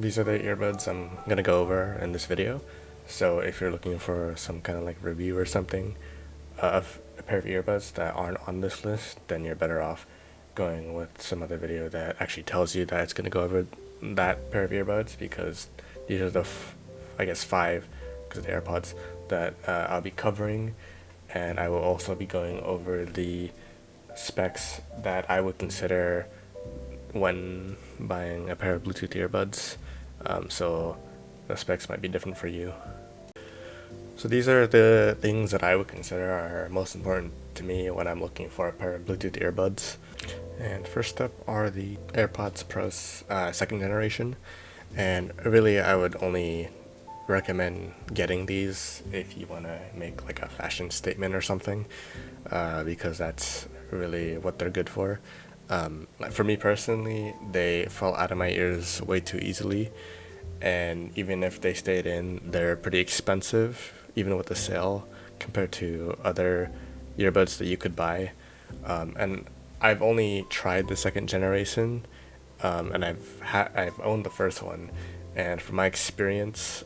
These are the earbuds I'm gonna go over in this video. So if you're looking for some kind of like review or something of a pair of earbuds that aren't on this list, then you're better off going with some other video that actually tells you that it's gonna go over that pair of earbuds, because these are the I guess five, because of the AirPods, that I'll be covering, and I will also be going over the specs that I would consider when buying a pair of Bluetooth earbuds. So the specs might be different for you. So these are the things that I would consider are most important to me when I'm looking for a pair of Bluetooth earbuds. And first up are the AirPods Pro second generation. And really I would only recommend getting these if you want to make like a fashion statement or something, because that's really what they're good for. Like for me personally, they fall out of my ears way too easily, and even if they stayed in, they're pretty expensive, even with the sale, compared to other earbuds that you could buy. And I've only tried the second generation, and I've owned the first one, and from my experience,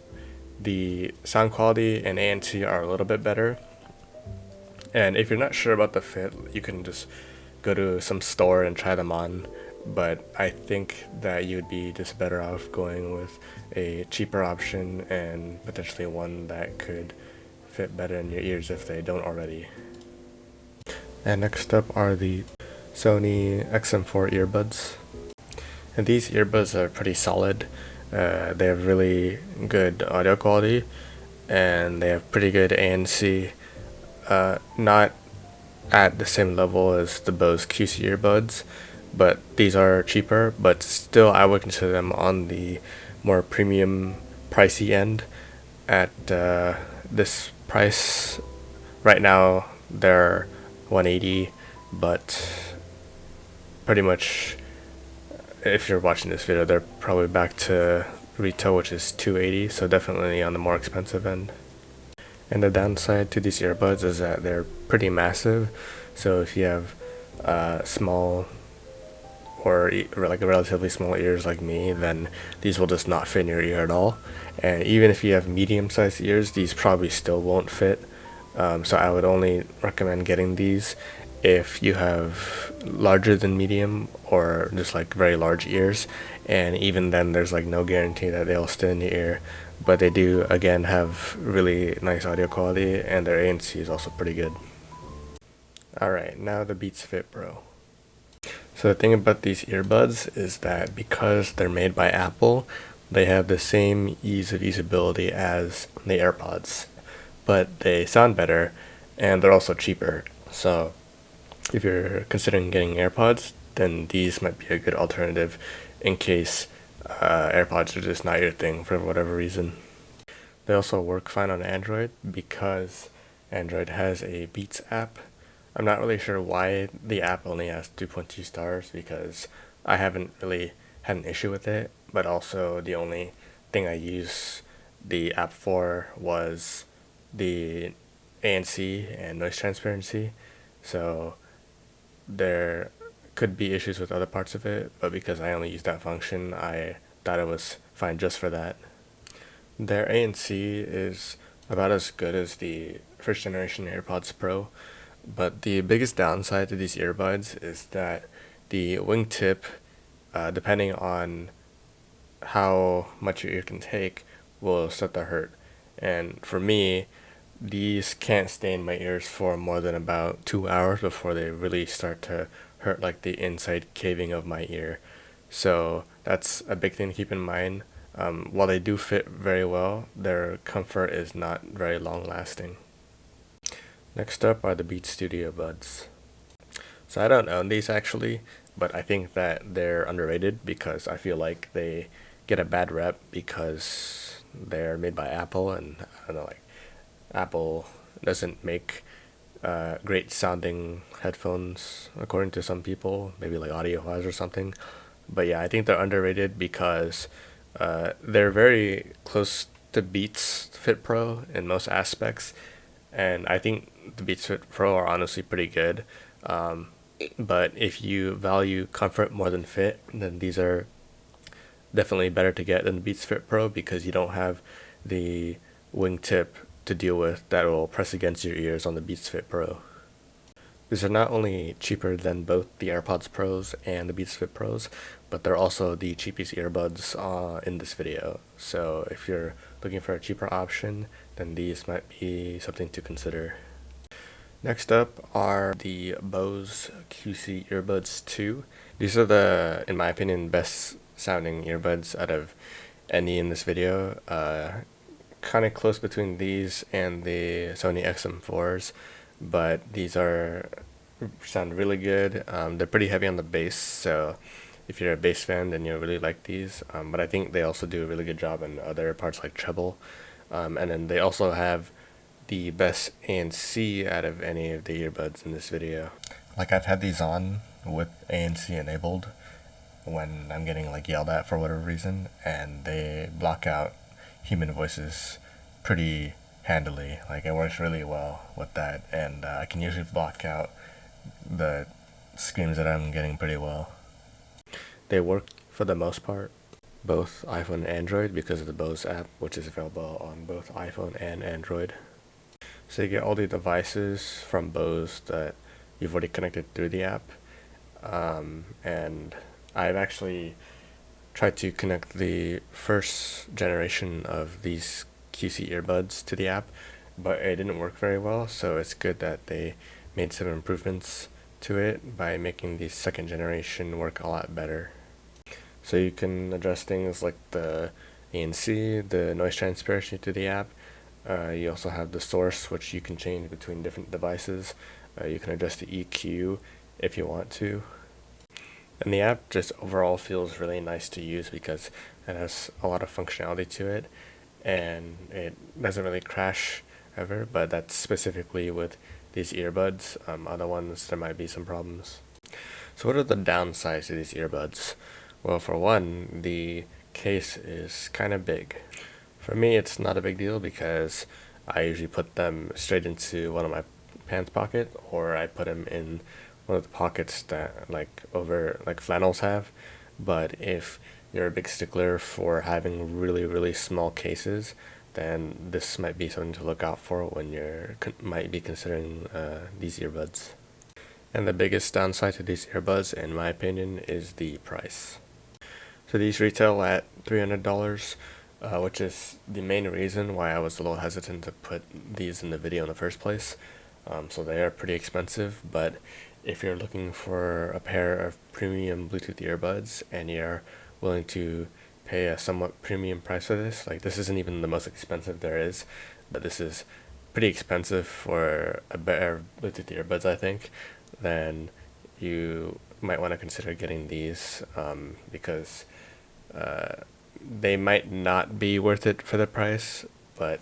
the sound quality and ANC are a little bit better. And if you're not sure about the fit, you can just go to some store and try them on. But I think that you'd be just better off going with a cheaper option, and potentially one that could fit better in your ears if they don't already. And next up are the Sony XM4 earbuds. And these earbuds are pretty solid. They have really good audio quality, and they have pretty good ANC. Not at the same level as the Bose QC earbuds, but these are cheaper, but still I would consider them on the more premium pricey end. At this price right now, they're 180, but pretty much if you're watching this video, they're probably back to retail, which is 280, so definitely on the more expensive end. And the downside to these earbuds is that they're pretty massive, so if you have small or like relatively small ears like me, then these will just not fit in your ear at all. And even if you have medium-sized ears, these probably still won't fit. So I would only recommend getting these if you have larger than medium or just like very large ears, and even then there's like no guarantee that they'll stay in your ear, but they do again have really nice audio quality, and their ANC is also pretty good. Alright, now the Beats Fit Pro. So the thing about these earbuds is that because they're made by Apple, they have the same ease of usability as the AirPods, but they sound better, and they're also cheaper. So if you're considering getting AirPods, then these might be a good alternative in case AirPods are just not your thing for whatever reason. They also work fine on Android because Android has a Beats app. I'm not really sure why the app only has 2.2 stars, because I haven't really had an issue with it, but also the only thing I use the app for was the ANC and noise transparency. So there could be issues with other parts of it, but because I only use that function, I thought it was fine just for that. Their ANC is about as good as the first generation AirPods Pro, but the biggest downside to these earbuds is that the wingtip, depending on how much your ear can take, will start to hurt. And for me, these can't stay in my ears for more than about 2 hours before they really start to hurt, like the inside caving of my ear. So that's a big thing to keep in mind. While they do fit very well, their comfort is not very long lasting. Next up are the Beats Studio Buds. So I don't own these actually, but I think that they're underrated because I feel like they get a bad rep because they're made by Apple, and I don't know, like Apple doesn't make great sounding headphones according to some people, maybe like AudioWise or something. But yeah, I think they're underrated because they're very close to Beats Fit Pro in most aspects, and I think the Beats Fit Pro are honestly pretty good. But if you value comfort more than fit, then these are definitely better to get than the Beats Fit Pro because you don't have the wingtip to deal with that will press against your ears on the Beats Fit Pro. These are not only cheaper than both the AirPods Pros and the Beats Fit Pros, but they're also the cheapest earbuds in this video. So if you're looking for a cheaper option, then these might be something to consider. Next up are the Bose QC earbuds 2. These are the, in my opinion, best sounding earbuds out of any in this video. Kind of close between these and the Sony XM4s, but these sound really good. They're pretty heavy on the bass, so if you're a bass fan, then you'll really like these. But I think they also do a really good job in other parts like treble. And then they also have the best ANC out of any of the earbuds in this video. Like, I've had these on with ANC enabled when I'm getting like yelled at for whatever reason, and they block out human voices pretty handily. Like, it works really well with that, and I can usually block out the screams that I'm getting pretty well. They work for the most part both iPhone and Android because of the Bose app, which is available on both iPhone and Android. So you get all the devices from Bose that you've already connected through the app, and I've actually tried to connect the first generation of these QC earbuds to the app, but it didn't work very well, so it's good that they made some improvements to it by making the second generation work a lot better. So you can adjust things like the ANC, the noise transparency to the app. You also have the source, which you can change between different devices. You can adjust the EQ if you want to. And the app just overall feels really nice to use because it has a lot of functionality to it, and it doesn't really crash ever, but that's specifically with these earbuds. Other ones, there might be some problems. So what are the downsides to these earbuds? Well, for one, the case is kind of big. For me, it's not a big deal because I usually put them straight into one of my pants pocket, or I put them in one of the pockets that like flannels have. But if you're a big stickler for having really small cases, then this might be something to look out for when you're might be considering these earbuds. And the biggest downside to these earbuds, in my opinion, is the price. So these retail at $300, which is the main reason why I was a little hesitant to put these in the video in the first place. So they are pretty expensive, but if you're looking for a pair of premium Bluetooth earbuds and you're willing to pay a somewhat premium price for this, like this isn't even the most expensive there is, but this is pretty expensive for a better Bluetooth earbuds, I think, then you might want to consider getting these because they might not be worth it for the price, but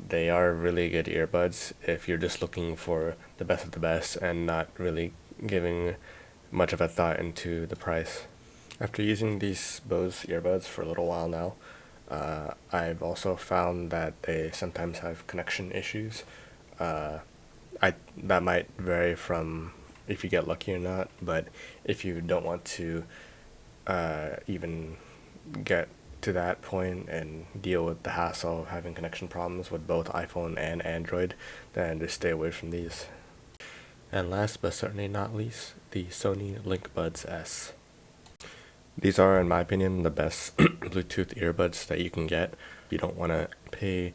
they are really good earbuds if you're just looking for the best of the best and not really giving much of a thought into the price. After using these Bose earbuds for a little while now, I've also found that they sometimes have connection issues. That might vary from if you get lucky or not, but if you don't want to even get to that point and deal with the hassle of having connection problems with both iPhone and Android, then just stay away from these. And last but certainly not least, the Sony Linkbuds S. These are, in my opinion, the best Bluetooth earbuds that you can get. You don't want to pay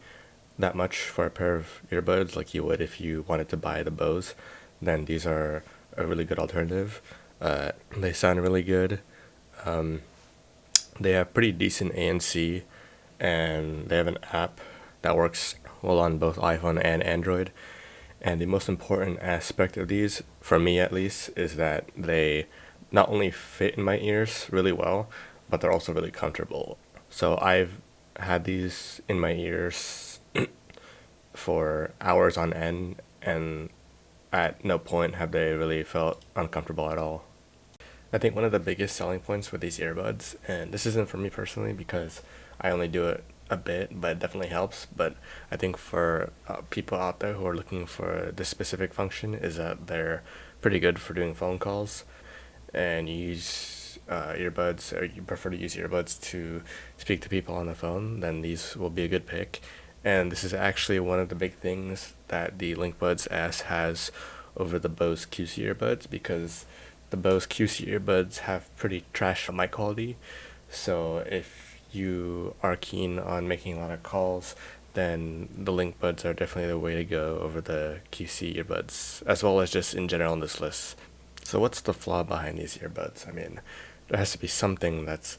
that much for a pair of earbuds like you would if you wanted to buy the Bose, then these are a really good alternative. They sound really good. They have pretty decent ANC, and they have an app that works well on both iPhone and Android. And the most important aspect of these, for me at least, is that they not only fit in my ears really well, but they're also really comfortable. So I've had these in my ears for hours on end, and at no point have they really felt uncomfortable at all. I think one of the biggest selling points with these earbuds, and this isn't for me personally because I only do it a bit, but it definitely helps, but I think for people out there who are looking for this specific function, is that they're pretty good for doing phone calls, and you use earbuds, or you prefer to use earbuds to speak to people on the phone, then these will be a good pick. And this is actually one of the big things that the Linkbuds S has over the Bose QC earbuds, because the Bose QC earbuds have pretty trash mic quality. So if you are keen on making a lot of calls, then the Linkbuds are definitely the way to go over the QC earbuds, as well as just in general on this list. So what's the flaw behind these earbuds? I mean, there has to be something that's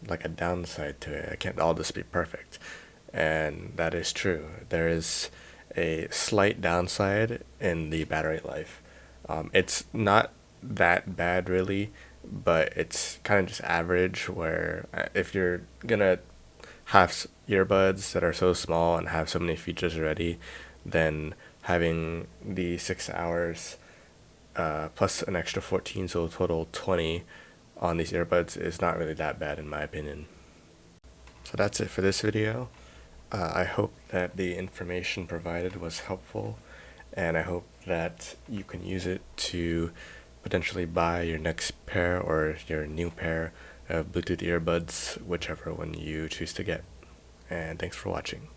like a downside to it. It can't all just be perfect. And that is true. There is a slight downside in the battery life. It's not that bad really, but it's kind of just average, where if you're gonna have earbuds that are so small and have so many features already, then having the 6 hours plus an extra 14, so total 20 on these earbuds is not really that bad in my opinion. So that's it for this video. I hope that the information provided was helpful, and I hope that you can use it to potentially buy your next pair or your new pair of Bluetooth earbuds, whichever one you choose to get. And thanks for watching.